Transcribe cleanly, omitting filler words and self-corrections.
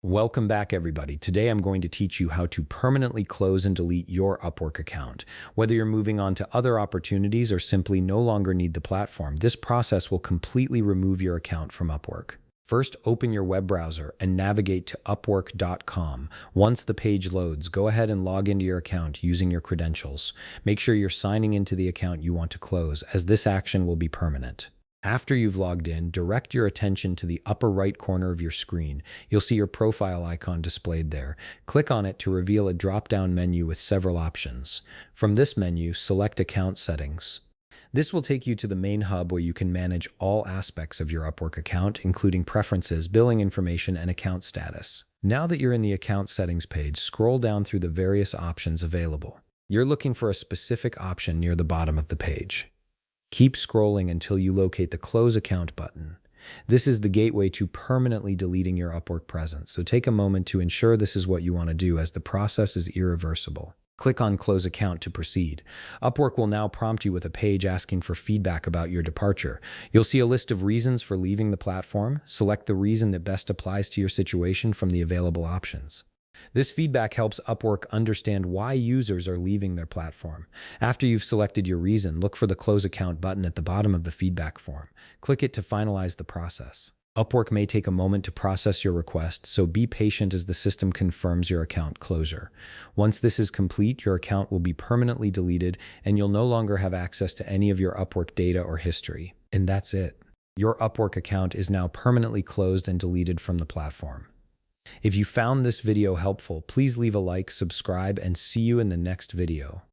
Welcome back, everybody. Today I'm going to teach you how to permanently close and delete your Upwork account. Whether you're moving on to other opportunities or simply no longer need the platform, this process will completely remove your account from Upwork. First, open your web browser and navigate to upwork.com. Once the page loads, go ahead and log into your account using your credentials. Make sure you're signing into the account you want to close, as this action will be permanent. After you've logged in, direct your attention to the upper right corner of your screen. You'll see your profile icon displayed there. Click on it to reveal a drop-down menu with several options. From this menu, select Account Settings. This will take you to the main hub where you can manage all aspects of your Upwork account, including preferences, billing information, and account status. Now that you're in the Account Settings page, scroll down through the various options available. You're looking for a specific option near the bottom of the page. Keep scrolling until you locate the Close Account button. This is the gateway to permanently deleting your Upwork presence, so take a moment to ensure this is what you want to do, as the process is irreversible. Click on Close Account to proceed. Upwork will now prompt you with a page asking for feedback about your departure. You'll see a list of reasons for leaving the platform. Select the reason that best applies to your situation from the available options. This feedback helps Upwork understand why users are leaving their platform. After you've selected your reason, look for the Close Account button at the bottom of the feedback form. Click it to finalize the process. Upwork may take a moment to process your request, so be patient as the system confirms your account closure. Once this is complete, your account will be permanently deleted and you'll no longer have access to any of your Upwork data or history. And that's it. Your Upwork account is now permanently closed and deleted from the platform. If you found this video helpful, please leave a like, subscribe, and see you in the next video.